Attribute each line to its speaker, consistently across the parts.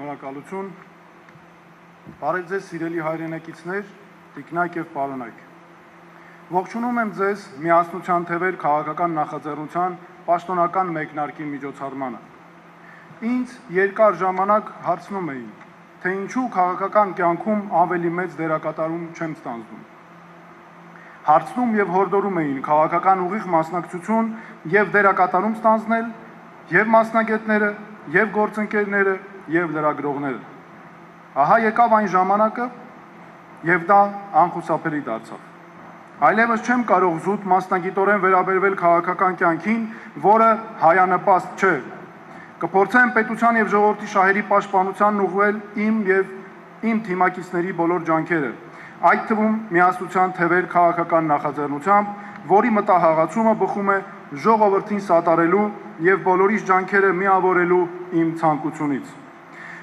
Speaker 1: Շնորհակալություն։ Բարև ձեզ սիրելի հայրենակիցներ, տիկնայք եւ պարոնայք։ Ողջունում եմ ձեզ միասնության թևեր քաղաքական նախաձեռնության պաշտոնական մեկնարկի միջոցառմանը։ Ինձ երկար ժամանակ հարցնում էին, թե ինչու քաղաքական կյանքում ավելի մեծ դերակատարում չեմ ստանձնում։ Հարցնում եւ հորդորում էին քաղաքական ուղիղ մասնակցություն եւ դերակատարում ստանձնել եւ մասնագետները, եւ գործընկերները, եւ լրագրողները։ Ահա եկավ այն ժամանակը, եւ դա անխուսափելի դարձավ։ Այլևս չեմ կարող զուտ մասնագիտորեն վերաբերվել քաղաքական կյանքին, որը հայանպաստ չէ։ Կփորձեմ պետության եւ ժողովրդի շահերի պաշտպանությանն ուղղել իմ թիմակիցների բոլոր ջանքերը, այդ թվում միասնության թևեր քաղաքական նախաձեռնությամբ, որի մտահղացումը բխում է ժողովրդին սատարելու եւ բոլորիս ջանքերը միավորելու իմ ցանկությունից։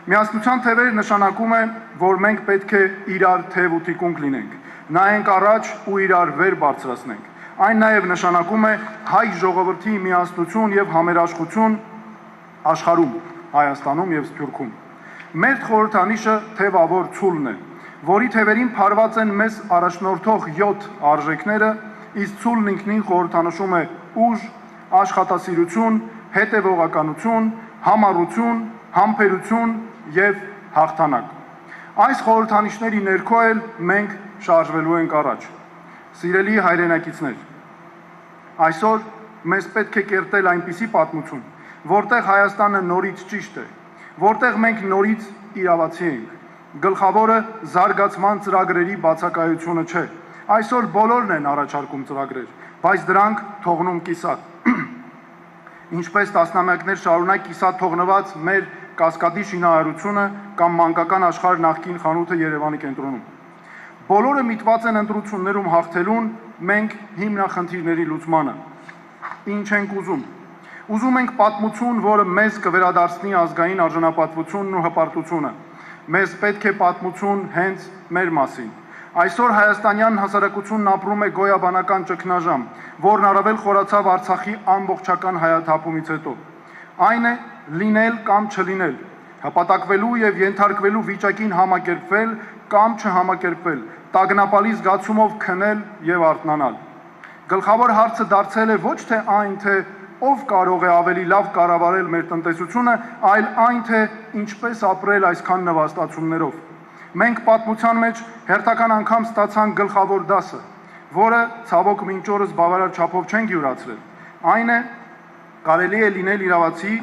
Speaker 1: Միասնության թևեր նշանակում է, որ մենք պետք է իրար թև ու թիկունք լինենք, նայենք առաջ ու իրար վեր բարձրացնենք։ Այն նաեւ նշանակում է հայ ժողովրդի միասնություն եւ համերաշխություն աշխարհում, Հայաստանում եւ Սփյուռքում։ Մեր խորհրդանիշը թևավոր ցուլն է, որի թևերին փարված են մեզ առաջնորդող 7 արժեքները, իսկ ցուլն ինքնին խորհրդանշում է ուժ, աշխատասիրություն, հետևողականություն, համառություն, համբերություն եւ հաղթանակ։ Այս խորհրդանիշների ներքո էլ մենք շարժվելու ենք առաջ։ Սիրելի հայրենակիցներ, այսօր մեզ պետք է կերտել այնպիսի պատմություն, որտեղ Հայաստանը նորից ճիշտ է, որտեղ մենք նորից իրավացի ենք։ Գլխավորը զարգացման ծրագրերի բացակայությունը չէ։ Այսօր բոլորն են առաջարկում ծրագրեր, բայց դրանք թողնում կիսատ։ Ինչպես տասնամյակներ շարունակ կիսատ թողնված մեր Կասկադի շինարարությունը կամ մանկական աշխարհ նախկին խանութը Երևանի կենտրոնում։ Բոլորը միտված են ընտրություններում հաղթելուն, մենք հիմնախնդիրների լուծմանը։ Ինչ ենք ուզում։ Ուզում ենք պատմություն, որը մեզ կվերադարձնի ազգային արժանապատվությունն ու հպարտությունը։ Մեզ պետք է պատմություն հենց մեր մասին։ Այսօր հայաստանյան հասարակությունն ապրում է գոյաբանական ճգնաժամ, որն առավել խորացավ Արցախի ամբողջական հայաթափումից հետո։ Այն է լինել կամ չլինել, հպատակվելու եւ ենթարկվելու վիճակին համակերպվել կամ չհամակերպվել, տագնապալի զգացումով քնել եւ արթնանալ։ Գլխավոր հարցը դարձել է ոչ թե այն, թե ով կարող է ավելի լավ կառավարել մեր տնտեսությունը, այլ այն, թե ինչպես ապրել այսքան նվաստացումներով։ Մենք պատմության մեջ հերթական անգամ ստացանք գլխավոր դասը, որը ցավոք մինչ օրս բավարար չափով չենք յուրացրել։ Այն է, կարելի է լինել իրավացի,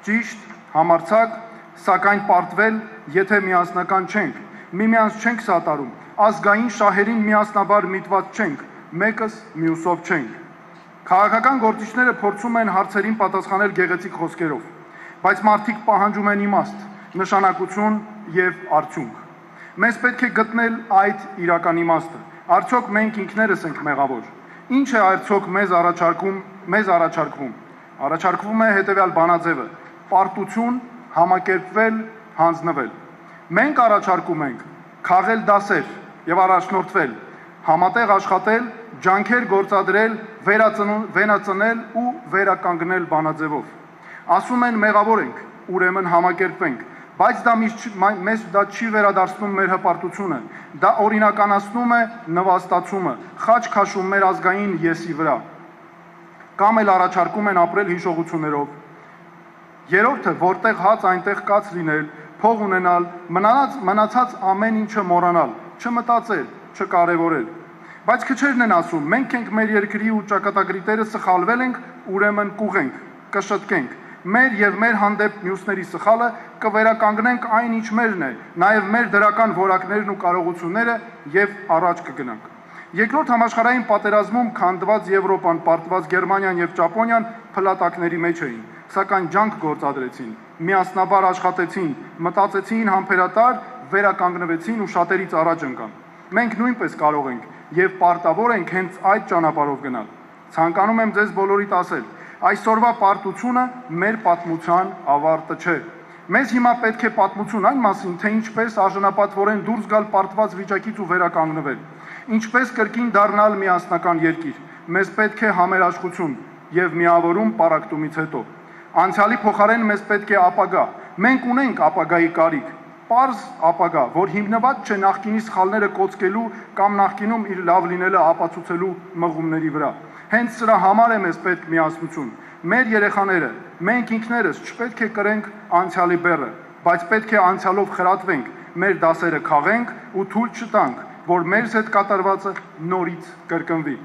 Speaker 1: ճիշտ, համարձակ, սակայն պարտվել, եթե միասնական չենք, միմյանց չենք սատարում, ազգային շահերին միասնաբար միտված չենք, մեկս մյուսով չենք։ Քաղաքական գործիչները փորձում են հարցերին պատասխանել գեղեցիկ խոսքերով, բայց մարդիկ պահանջում են իմաստ, նշանակություն եւ արդյունք։ Մեզ պետք է գտնել այդ իրական իմաստը։ Արդյոք մենք ինքներս ենք մեղավոր։ Ինչ է արդյոք մեզ առաջարկվում։ Առաջարկվում է հետևյալ բանաձևը՝ պարտություն, համակերպվել, հանձնվել։ Մենք առաջարկում ենք քաղել դասեր եւ առաջնորդվել, համատեղ աշխատել, ջանքեր գործադրել, վերածնել ու վերականգնել բանաձևով։ Ասում են մեղավոր ենք, ուրեմն համակերպվենք, բայց մեզ դա չի վերադարձնում մեր հպարտությունը, դա օրինականացնում է նվաստացումը, խաչ քաշում մեր ազգային եսի վրա։ Կամ էլ առաջարկում են ապրել հիշողություններով։ Երրորդը, որտեղ հաց այնտեղ կաց լինել, փող ունենալ, մնացած ամեն ինչը մոռանալ, չմտածել, չկարևորել։ Բայց քչերն են ասում, մենք ենք մեր երկրի ու ճակատագրի տերը, սխալվել ենք, ուրեմն կուղենք, կշտկենք։ Մեր եւ մեր հանդեպ մյուսների սխալը կվերականգնենք այն, ինչ մերն է, նաեւ մեր դրական որակներն ու կարողությունները եւ առաջ կգնանք։ Երկրորդ համաշխարհային պատերազմում քանդված Եվրոպան, պարտված Գերմանիան եւ Ճապոնիան փլատակների մեջ էին, սակայն ջանք գործադրեցին, միասնաբար աշխատեցին, մտածեցին համբերատար, վերականգնվեցին ու շատերից առաջ ընկան։ Մենք նույնպես կարող ենք եւ պարտավոր ենք հենց այդ ճանապարհով գնալ։ Ցանկանում եմ ձեզ բոլորիդ ասել, այսօրվա պարտությունը մեր պատմության ավարտը չէ։ Մեզ հիմա պետք է պատմություն այն մասին, թե ինչպես արժանապատվորեն դուրս գալ պարտված վիճակից ու վերականգնվել, ինչպես կրկին դառնալ միասնական երկիր։ Մեզ պետք է համերաշխություն եւ միավորում պառակտումից հետո։ Անցյալի փոխարեն մեզ պետք է ապագա, Մենք ունենք ապագայի կարիք, պարզ ապագա, որ հիմնված չէ նախկինի սխալները կոծկելու կամ նախկինում իր լավ լինելը ապացուցելու մղումների վրա։ Հենց սրա համար է մեզ պետք միասնություն։ Մեր երեխաները, մենք ինքներս չպետք է կրենք անցյալի բեռը, բայց պետք է անցյալով խրատվենք, մեր դասերը քաղենք ու թույլ չտանք, որ մեր հետ կատարվածը նորից կրկնվի։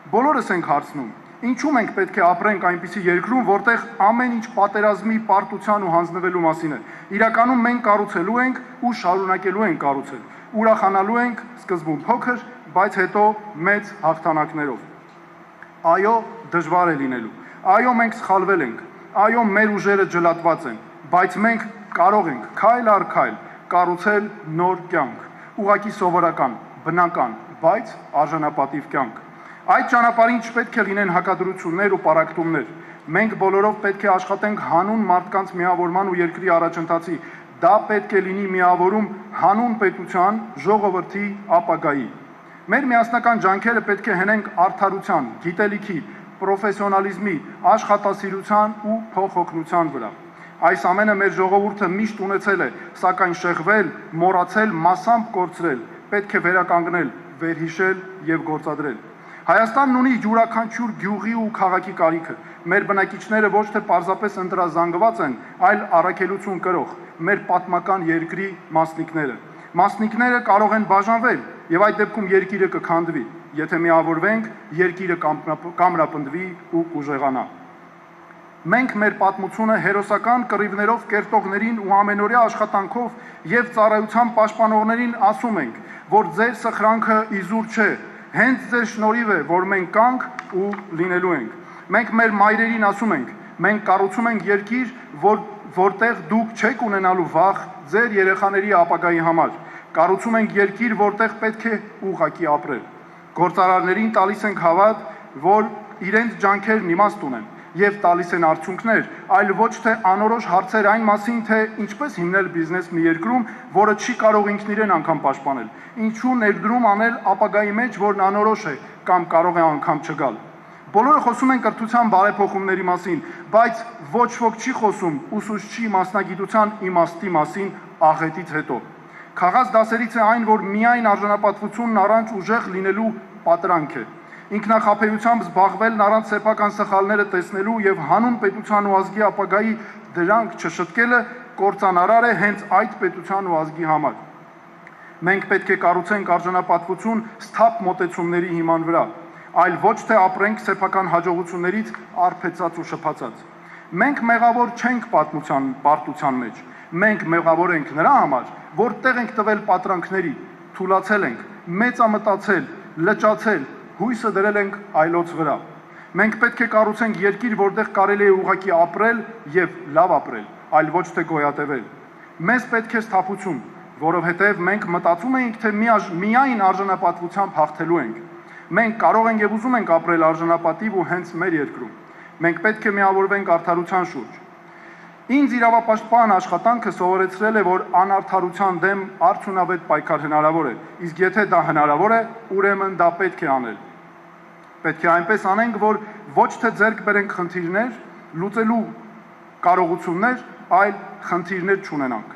Speaker 1: Բոլորս ենք հարցնում, ինչու մենք պետք է ապրենք այնպիսի երկրում, որտեղ ամեն ինչ պատերազմի, պարտության ու հանձնվելու մասին է։ Իրականում մենք կառուցելու ենք ու շարունակելու ենք կառուցել։ Ուրախանալու ենք սկզբում փոքր, բայց հետո մեծ հաղթանակներով։ Այո, դժվար է լինելու։ Այո, մենք սխալվել ենք։ Այո, մեր ուժերը ջլատված են, բայց մենք կարող ենք քայլ առ քայլ կառուցել նոր կյանք, ուղղակի սովորական, բնական, բայց արժանապատիվ կյանք։ Այդ ճանապարհին չպետք է լինեն հակադրություններ ու պարակտումներ։ Մենք բոլորով պետք է աշխատենք հանուն մարդկանց միավորման ու երկրի առաջընթացի։ Դա պետք է լինի միավորում հանուն պետության, ժողովրդի, ապագայի։ Մեր միասնական ջանքերը պետք է հենենք արդարության, գիտելիքի, պրոֆեսիոնալիզմի, աշխատասիրության ու փոխօգնության վրա։ Այս ամենը մեր ժողովուրդը միշտ ունեցել է, սակայն շեղվել, մոռացել, մասամբ կորցրել, պետք է վերականգնել, վերհիշել եւ գործադրել։ Հայաստանն ունի յուրաքանչյուր գյուղի ու քաղաքի կարիքը։ Մեր բնակիչները ոչ թե պարզապես ընտրազանգված են, այլ առաքելություն կրող, մեր պատմական երկրի մասնիկները։ Մասնիկները կարող են բաժանվել եւ այդ դեպքում երկիրը կքանդվի։ Եթե միավորվենք, երկիրը կամրապնդվի ու կուժեղանա։ Մենք մեր պատմությունը հերոսական կռիվներով կերտողներին ու ամենօրյա աշխատանքով եւ ծառայության պաշտպանողներին ասում ենք, որ ձեր սխրանքը իզուր չէ, հենց ձեր շնորհիվ է, որ մենք կանք ու լինելու ենք։ Մենք մեր մայրերին ասում ենք, մենք կառուցում ենք երկիր, որտեղ դուք չեք ունենալու վախ ձեր երեխաների ապագայի համար։ Կառուցում ենք երկիր, որտեղ պետք է ուղղակի ապրել։ Գործարարներին տալիս ենք հավատ, որ իրենց ջանքերն իմաստ ունեն եւ տալիս են արդյունքներ, այլ ոչ թե անորոշ հարցեր այն մասին, թե ինչպես հիմնել բիզնես մի երկրում, որը չի կարող ինքն իրեն անգամ պաշտպանել։ Ինչու ներդրում անել ապագայի մեջ, որն անորոշ է կամ կարող է անգամ չգալ։ Բոլորը խոսում են կրթության բարեփոխումների մասին, բայց ոչ ոք չի խոսում ուսուցչի մասնագիտության իմաստի մասին աղետից հետո։ Խաղաղ դասերից է այն, որ միայն արժանապատվությունն առանց ուժեղ լինելու պատրանք է։ Ինքնախապեյությամբ զբաղվելն առանց սեփական սխալները տեսնելու եւ հանուն պետության ու ազգի ապագայի դրանք չշտկելը կործանարար է հենց այդ պետության ու ազգի համար։ Մենք պետք է կառուցենք արժանապատվություն սթափ մոտեցումների հիման վրա, այլ ոչ թե ապրենք սեփական հաջողություններից արբեցած ու շփացած։ Մենք մեղավոր չենք պարտության մեջ, մենք մեղավոր ենք նրա համար, որ տեղ ենք տվել պատրանքների, թուլացել ենք, մեծամտածել, լճացել, հույսը դրել ենք այլոց վրա։ Մենք պետք է կառուցենք երկիր, որտեղ կարելի է ուղղակի ապրել եւ լավ ապրել, այլ ոչ թե գոյատևել։ Մեզ պետք է սթափություն, որովհետեւ մենք մտածում էինք, թե միայն արժանապատվությամբ հաղթելու ենք։ Մենք կարող ենք եւ ուզում ենք ապրել արժանապատիվ ու հենց մեր երկրում։ Մենք պետք է միավորվենք արդարության շուրջ։ Ինձ իրավապաշտպան աշխատանքը սովորեցրել է, որ անարդարության դեմ արդյունավետ պայքար հնարավոր է, իսկ եթե դա հնարավոր է, ուրեմն դա պետք է անել։ Պետք է այնպես անենք, որ ոչ թե ձեռք բերենք խնդիրներ, լուծելու կարողություններ, այլ խնդիրներ չունենանք։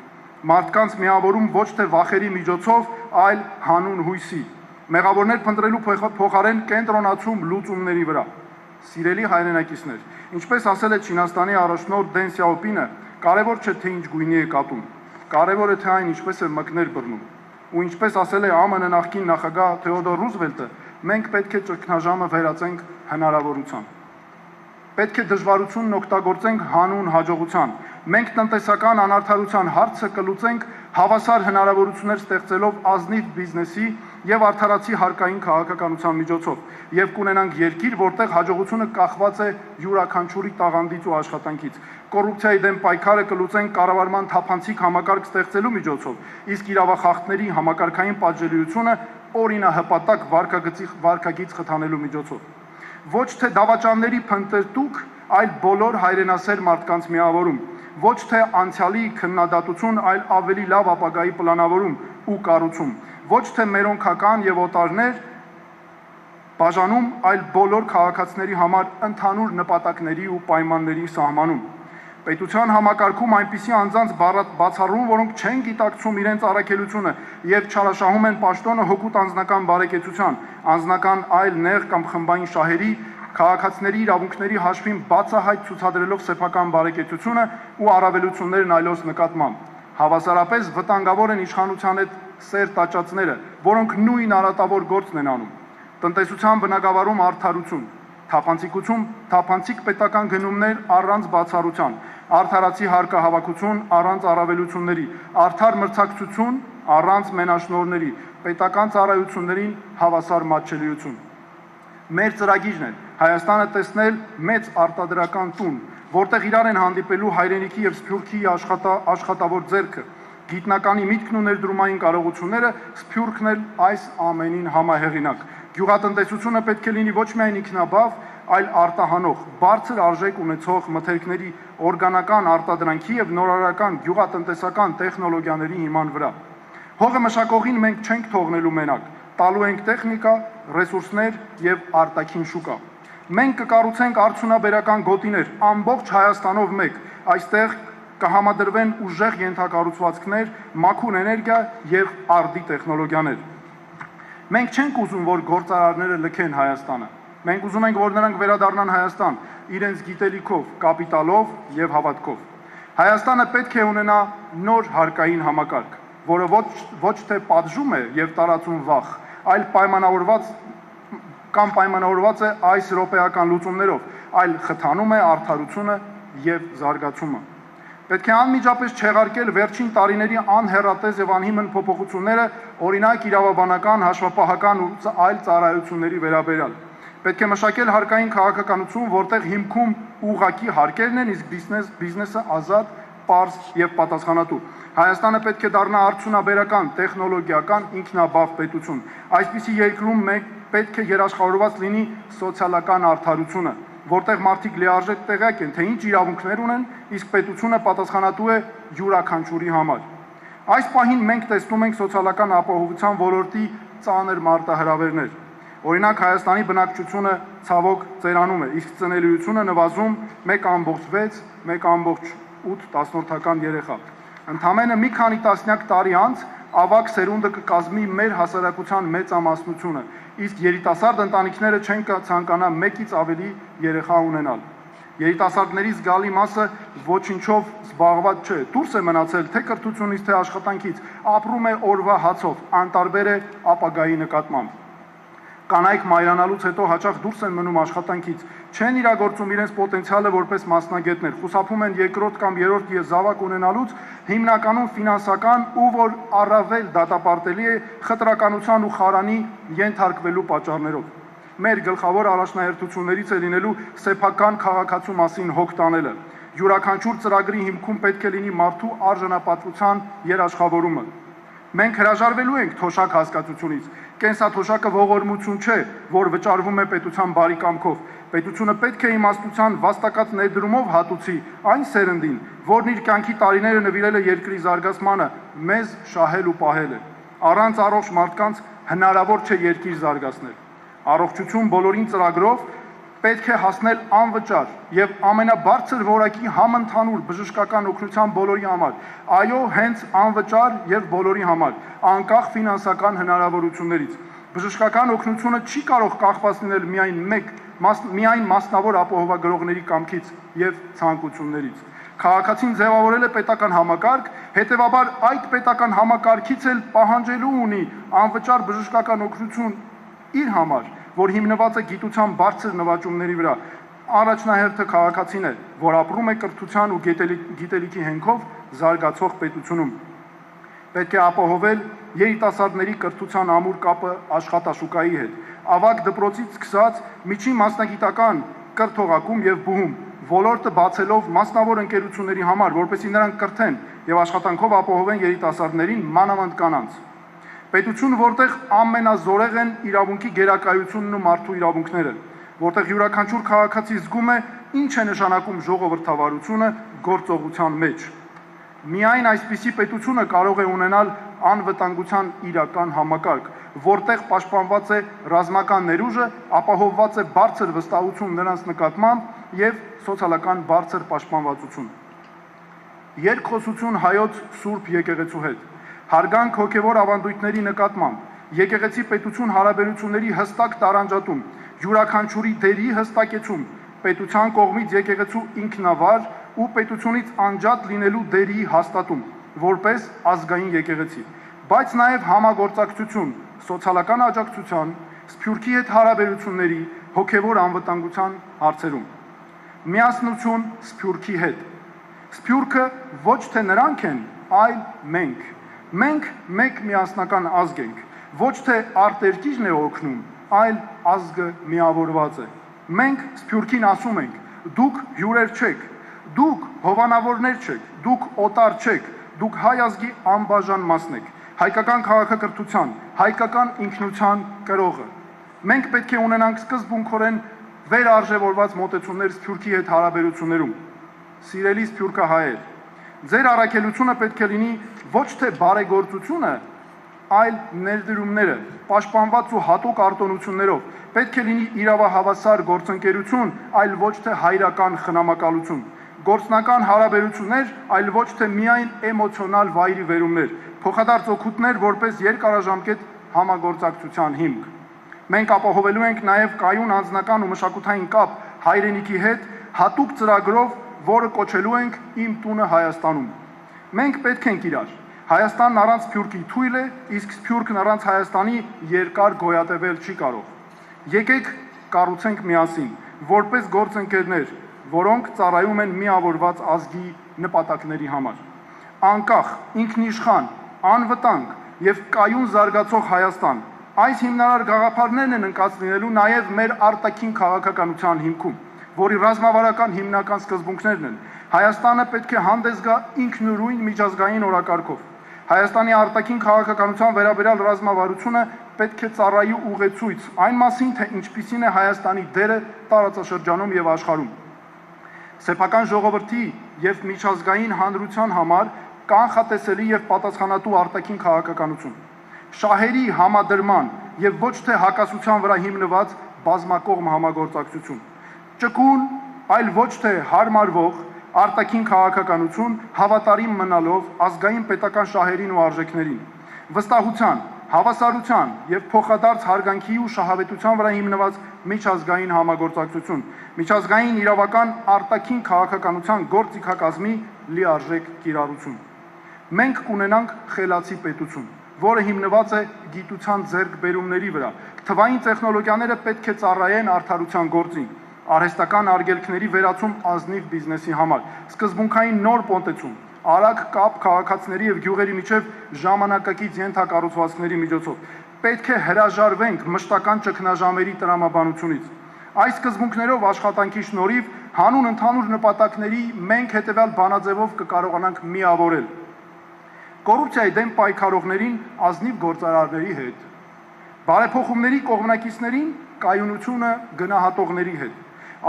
Speaker 1: Մարդկանց միավորում ոչ թե վախերի միջոցով, այլ հանուն հույսի։ Մեղավորներ փնտրելու փոխարեն կենտրոնացում լուծումների վրա։ Սիրելի հայրենակիցներ, ինչպես ասել է Չինաստանի առաջնորդ Դեն Սյաոպինը, կարևոր չէ թե ինչ գույնի է կատուն, կարևոր է թե այն ինչպես է մկներ բռնում։ Ու ինչպես ասել է ԱՄՆ նախկին նախագահ Թեոդոր Ռուզվելտը, մենք պետք է ճգնաժամը վերածենք հնարավորության։ Պետք է դժվարությունն օգտագործենք հանուն հաջողության։ Մենք տնտեսական անարդարության հարցը կլուծենք հավասար հնարավորություններ ստեղծելով ազնիվ բիզնեսի եւ արդարացի հարկային քաղաքականության միջոցով եւ կունենանք երկիր, որտեղ հաջողությունը կախված է յուրաքանչյուրի տաղանդից ու աշխատանքից։ Կոռուպցիայի դեմ պայքարը կլուծենք կառավարման թափանցիկ համակարգ ստեղծելու միջոցով, իսկ իրավախախտների համակարգային պատժելիությունը օրինահպատակ վարկագիծ խթանելու միջոցով։ Ոչ թե դավաճանների փնտրտուք, այլ բոլոր հայրենասեր մարդկանց միավորում, ոչ թե անցյալի քննադատություն, այլ ավելի լավ ապագայի պլանավորում ու կառուցում, ոչ թե մերոնքական եւ օտարներ բաժանում, այլ բոլոր քաղաքացիների համար ընդհանուր նպատակների ու պայմանների սահմանում։ Պետության համակարգում այնպիսի անձանց բացառում, որոնք չեն գիտակցում իրենց առաքելությունը եւ չարաշահում են պաշտոնը հօգուտ անձնական բարեկեցության, անձնական այլ նեղ կամ խմբային շահերի, քաղաքացիների իրավունքների հաշվին բացահայտ ցուցադրելով սեփական բարեկեցությունը ու առավելություններն այլոց նկատմամբ։ Հավասարապես վտանգավոր են իշխանության հետ սեր տաճածները, որոնք նույն արատավոր գործն են անում։ Տնտեսության բնագավառում արդարություն, թափանցիկ պետական գնումներ առանց բացառության, արդարացի հարկահավաքություն առանց առավելությունների, արդար մրցակցություն առանց մենաշնորհների, պետական ծառայություններին հավասար մատչելիություն։ Մեր ծրագիրն է Հայաստանը տեսնել մեծ արտադրական տուն, որտեղ իրար են հանդիպելու հայրենիքի եւ սփյուռքի աշխատավոր ձեռքը, գիտնականի միտքն ու ներդրումային կարողությունները, սփյուռքն էլ այս ամենին համահեղինակ։ Գյուղատնտեսությունը պետք է լինի ոչ միայն ինքնաբավ, այլ արտահանող, բարձր արժեք ունեցող մթերքների օրգանական արտադրանքի եւ նորարարական գյուղատնտեսական տեխնոլոգիաների հիման վրա։ Հողը մշակողին մենք չենք թողնելու մենակ, տալու ենք տեխնիկա, ռեսուրսներ եւ արտաքին շուկա։ Մենք կկառուցենք արդյունաբերական գոտիներ ամբողջ Հայաստանով մեկ, այստեղ կհամադրվեն ուժեղ ենթակառուցվածքներ, մաքուր էներգիա եւ արդի տեխնոլոգիաներ։ Մենք չենք ուզում, որ գործարարները լքեն Հայաստանը։ Մենք ուզում ենք, որ նրանք վերադառնան Հայաստան իրենց գիտելիքով, կապիտալով եւ հավատքով։ Հայաստանը պետք է ունենա նոր հարկային համակարգ, որը ոչ թե պատժում է եւ տարածում վախ, այլ պայմանավորված է այս եվրոպեական լուծումներով, այլ խթանում է արդարությունը եւ զարգացումը։ Պետք է անմիջապես չեղարկել վերջին տարիների անհեռատես եւ անհիմն փոփոխությունները, օրինակ իրավաբանական, հաշվապահական ու այլ ծառայությունների վերաբերյալ։ Պետք է մշակել հարկային քաղաքականություն, որտեղ հիմքում ուղղակի հարկերն են, իսկ բիզնեսը ազատ, պարզ եւ պատասխանատու։ Հայաստանը պետք է դառնա արդյունաբերական, տեխնոլոգիական, ինքնաբավ պետություն։ Այսպիսի երկրում մենք պետք է երաշխավորված լինի սոցիալական արդարությունը, որտեղ մարդիկ լիարժեք տեղյակ են, թե ինչ իրավունքներ ունեն, իսկ պետությունը պատասխանատու է յուրաքանչյուրի համար։ Այս պահին մենք տեսնում ենք սոցիալական ապահովության ոլորտի ծանր մարտահրավերներ։ Օրինակ Հայաստանի բնակչությունը ցավոք ծերանում է, իսկ ծնելիությունը նվազում 1.6, 1.8 երեխա։ Ընդամենը մի քանի տասնյակ տարի անց ավագ սերունդը կկազմի մեր հասարակության մեծամասնությունը, իսկ երիտասարդ ընտանիքները չեն ցանկանա մեկից ավելի երեխա ունենալ։ Երիտասարդների զգալի մասը ոչինչով զբաղված չէ, դուրս է մնացել թե կրթությունից, թե աշխատանքից, ապրում է օրվա հացով, անտարբեր է ապագայի նկատմամբ։ Կանայք մայրանալուց հետո հաճախ դուրս են մնում աշխատանքից, չեն իրագործում իրենց պոտենցիալը որպես մասնագետներ, խուսափում են երկրորդ կամ երրորդ զավակ ունենալուց, հիմնականում ֆինանսական ու որ առավել դատապարտելի է խտրականության ու խարանի ենթարկվելու պատճառներով։ Մեր գլխավոր առաջնահերթություններից է լինելու սեփական քաղաքացու մասին հոգ տանելը։ Յուրաքանչյուր ծրագրի հիմքում պետք է լինի մարդու արժանապատվության երաշխավորումը։ Մենք հրաժարվելու ենք թոշակ հասկացությունից։ Կենսաթոշակը ողորմություն չէ, որ վճարվում է պետության բարի կամքով։ Պետությունը պետք է իմաստության վաստակած ներդրումով հատուցի այն սերնդին, որն իր կյանքի տարիները նվիրել է երկրի զարգացմանը, մեզ շահել ու պահել է։ Առանց առողջ մարդկանց հնարավոր չէ երկիր զարգացնել։ Առողջություն բոլորին ծրագրով պետք է հասնել անվճար եւ ամենաբարձր որակի համընդհանուր բժշկական օգնության բոլորի համար։ Այո, հենց անվճար եւ բոլորի համար, անկախ ֆինանսական հնարավորություններից։ Բժշկական օգնությունը չի կարող կախված լինել միայն մասնավոր ապահովագրողների կամքից եւ ցանկություններից։ Քաղաքացին ձևավորել է պետական համակարգ, հետեւաբար այդ պետական համակարգից էլ պահանջելու ունի անվճար բժշկական օգնություն իր համար, որ հիմնված է գիտության բարձր նվաճումների վրա։ Առաջնահերթը քաղաքացին է, որ ապրում է կրթության ու գիտելիքի հենքով զարգացող պետությունում։ Պետք է ապահովել երիտասարդների կրթության ամուր կապը աշխատաշուկայի հետ, ավագ դպրոցից սկսած միջին մասնագիտական կրթողակում եւ բուհում, ոլորտը բացելով մասնավոր ընկերությունների համար, որպեսզի նրանք կրթեն եւ աշխատանքով ապահովեն երիտասարդներին, մանավանդ կանանց։ Պետություն, որտեղ ամենազորեղ են իրավունքի գերակայությունն ու մարդու իրավունքները, որտեղ յուրաքանչյուր քաղաքացի զգում է ինչ է նշանակում ժողովրդավարությունը գործողության մեջ։ Միայն այսպիսի պետությունը կարող է ունենալ անվտանգության իրական համակարգ, որտեղ պաշտպանված է ռազմական ներուժը, ապահովված է բարձր վստահություն նրանց նկատմամբ եւ սոցիալական բարձր պաշտպանվածություն։ երկխոսություն հայոց Սուրբ եկեղեցու հետ, հարգանք հոգևոր ավանդույթների նկատմամբ, եկեղեցի պետություն հարաբերությունների հստակ տարանջատում, յուրաքանչյուրի դերի հստակեցում, պետության կողմից եկեղեցու ինքնավար ու պետությունից անջատ լինելու դերի հաստատում, որպես ազգային եկեղեցի, բայց նաև համագործակցություն սոցիալական աջակցության, Սփյուռքի հետ հարաբերությունների, հոգևոր անվտանգության հարցերում։ Միասնություն Սփյուռքի հետ։ Սփյուռքը ոչ թե նրանք են, այլ մենք։ Մենք մեկ միասնական ազգ ենք, ոչ թե արտերկիրն է օգնում, այլ ազգը միավորված է։ Մենք Սփյուռքին ասում ենք. դուք հյուրեր չեք, դուք հովանավորներ չեք, դուք օտար չեք, դուք հայ ազգի անբաժան մասն եք, հայկական քաղաքակրթության, հայկական ինքնության կրողը։ Մենք պետք է ունենանք սկզբունքորեն վերարժևորված մոտեցումներ Սփյուռքի հետ հարաբերություններում։ Սիրելի սփյուռքահայեր, ձեր առաքելությունը պետք է լինի ոչ թե բարեգործությունը, այլ ներդրումները, պաշտպանված ու հատուկ արտոնություններով, պետք է լինի իրավահավասար գործընկերություն, այլ ոչ թե հայրական խնամակալություն, գործնական հարաբերություններ, այլ ոչ թե միայն էմոցիոնալ վայրի վերումներ, փոխադարձ օգուտներ որպես երկարաժամկետ համագործակցության հիմք։ Մենք ապահովելու ենք նաև կայուն անձնական ու մշակութային կապ հայրենիքի հետ հատուկ ծրագրով, որը կոչելու ենք «Իմ տունը Հայաստանում»։ Մենք պետք ենք իրար։ Հայաստանն առանց Սփյուռքի թույլ է, իսկ Սփյուռքն առանց Հայաստանի երկար գոյատևել չի կարող։ Եկեք կառուցենք միասին, որպես գործընկերներ, որոնք ծառայում են միավորված ազգի նպատակների համար։ Անկախ, ինքնիշխան, անվտանգ եւ կայուն զարգացող Հայաստան, այս հիմնարար գաղափարներն են ընկած լինելու նաև մեր արտաքին քաղաքականության հիմքում, որի ռազմավարական հիմնական սկզբունքներն են։ Հայաստանը պետք է հանդես գա ինքնուրույն միջազգային օրակարգով։ Հայաստանի արտաքին քաղաքականության վերաբերյալ ռազմավարությունը պետք է ծառայի ուղեցույց այն մասին, թե ինչպիսին է Հայաստանի դերը տարածաշրջանում եւ աշխարհում։ Սեփական ժողովրդի եւ միջազգային հանրության համար կանխատեսելի եւ պատասխանատու արտաքին քաղաքականություն, շահերի համադրման եւ ոչ թե հակասության վրա հիմնված բազմակողմ համագործակցություն, ճկուն, այլ ոչ թե հարմարվող արտաքին քաղաքականություն հավատարիմ մնալով ազգային պետական շահերին ու արժեքներին, վստահության, հավասարության եւ փոխադարձ հարգանքի ու շահավետության վրա հիմնված միջազգային համագործակցություն, միջազգային իրավական արտաքին քաղաքականության գործիքակազմի լիարժեք կիրառություն։ Մենք կունենանք խելացի պետություն, որը հիմնված է գիտության ձեռքբերումների վրա։ Թվային տեխնոլոգիաները պետք է ծառայեն արդարության գործին, արհեստական արգելքների վերացում ազնիվ բիզնեսի համար, սկզբունքային նոր մոտեցում, արագ կապ քաղաքացիների եւ գյուղերի միջև ժամանակակից ենթակառուցվածքների միջոցով։ Պետք է հրաժարվենք մշտական ճգնաժամերի տրամաբանությունից։ Այս սկզբունքներով աշխատանքի շնորհիվ հանուն ընդհանուր նպատակների մենք հետեւյալ բանաձևով կկարողանանք միավորել կոռուպցիայի դեմ պայքարողներին ազնիվ գործարարների հետ, բարեփոխումների կողմնակիցներին կայունությունը գնահատողների հետ,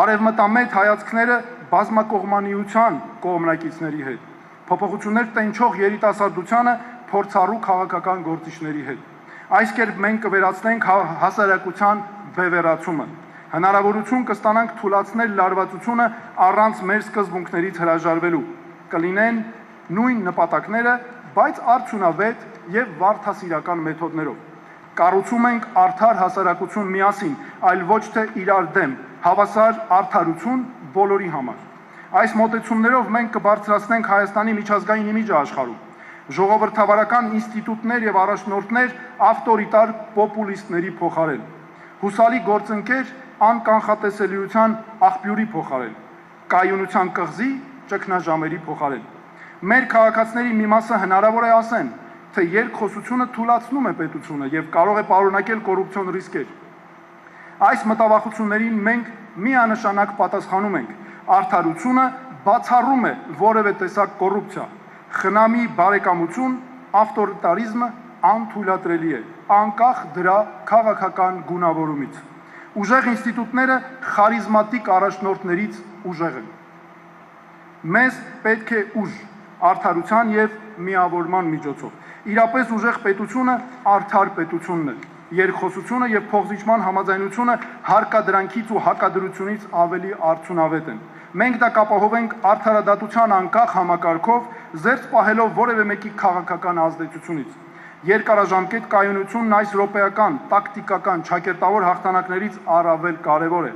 Speaker 1: արևմտամետ հայացքները բազմակողմանիության կողմնակիցների հետ, փոփոխություններ տենչող երիտասարդությանը փորձառու քաղաքական գործիչների հետ։ Այս կերպ մենք կվերացնենք հասարակության բևեռացումը, հնարավորություն կստանանք թույլատնել լարվածությունը առանց մեր սկզբունքներից հրաժարվելու, կլինեն նույն նպատակները, բայց արդյունավետ եւ վարդասիրական մեթոդներով։ Կառուցում ենք արդար հասարակություն միասին, այլ ոչ թե իրար դեմ, հավասար արդարություն բոլորի համար։ Այս մոտեցումներով մենք կբարձրացնենք Հայաստանի միջազգային իմիջը աշխարհում։ Ժողովրդավարական ինստիտուտներ եւ առաջնորդներ ավտորիտար պոպուլիստների փոխարեն, հուսալի գործընկեր անկանխատեսելիության աղբյուրի փոխարեն, կայունության կղզի ճգնաժամերի փոխարեն։ Մեր քաղաքացիների մի մասը հնարավոր է ասեն, թե երկխոսությունը թույլատնում է պետությունը եւ կարող է պարունակել կոռուպցիոն ռիսկեր։ Այս մտավախություններին մենք միանշանակ պատասխանում ենք։ Արդարությունը բացառում է որևէ տեսակ կոռուպցիա, խնամի բարեկամություն, ավտորիտարիզմը անթույլատրելի է, անկախ դրա քաղաքական գունավորումից։ Ուժեղ ինստիտուտները խարիզմատիկ առաջնորդներից ուժեղ են։ Մեզ պետք է ուժ, արդարության եւ միավորման միջոցով։ Իրապես ուժեղ պետությունը արդար պետությունն է։ Երկխոսությունը եւ փոխզիջման համաձայնությունը հարկադրանքից ու հակադրությունից ավելի արդյունավետ են։ Մենք դա կապահովենք արդարադատության անկախ համակարգով, զերծ պահելով որևէ մեկի քաղաքական ազդեցությունից։ Երկարաժամկետ կայունությունն այս րոպեական, տակտիկական, ճակերտավոր հաղթանակներից առավել կարևոր է։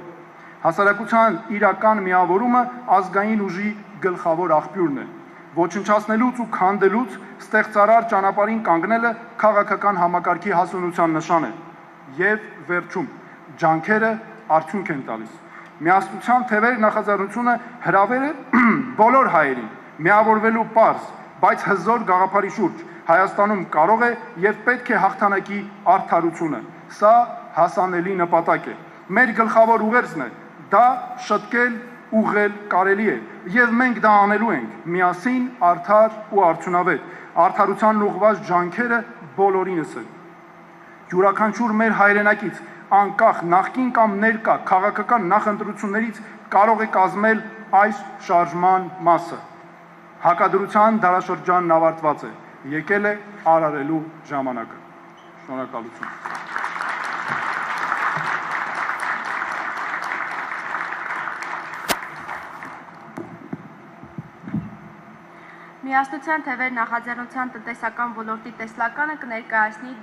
Speaker 1: Հասարակության իրական միավորումը ազգային ուժի գլխավոր աղբյուրն է։ Ոչնչացնելուց ու քանդելուց ստեղծարար ճանապարհին կանգնելը քաղաքական համակարգի հասունության նշան է։ Եվ վերջում, ջանքերը արդյունք են տալիս։ Միասնության թևերի նախաձեռնությունը հրավեր է բոլոր հայերին միավորվելու պարզ, բայց հզոր գաղափարի շուրջ Հայաստանում կարող է եւ պետք է հաղթանակի արդարությունը։ Սա հասանելի նպատակ է։ Մեր գլխավոր ուղերձն է դա շտկել, ուղղել կարելի է եւ մենք դա անելու ենք միասին, արդար ու արդյունավետ։ Արդարությանն ուղղված ջանքերը բոլորինս են։ Յուրաքանչյուր մեր հայրենակից անկախ նախկին կամ ներկա քաղաքական նախընտրություններից կարող է կազմել այս շարժման մասը։ Հակադրության դարաշրջանն ավարտված է, եկել է արարելու ժամանակը։ Շնորհակալություն։
Speaker 2: Միասնության թևեր նախաձեռնության տնտեսական ոլորտի տեսլականը կներկայացնի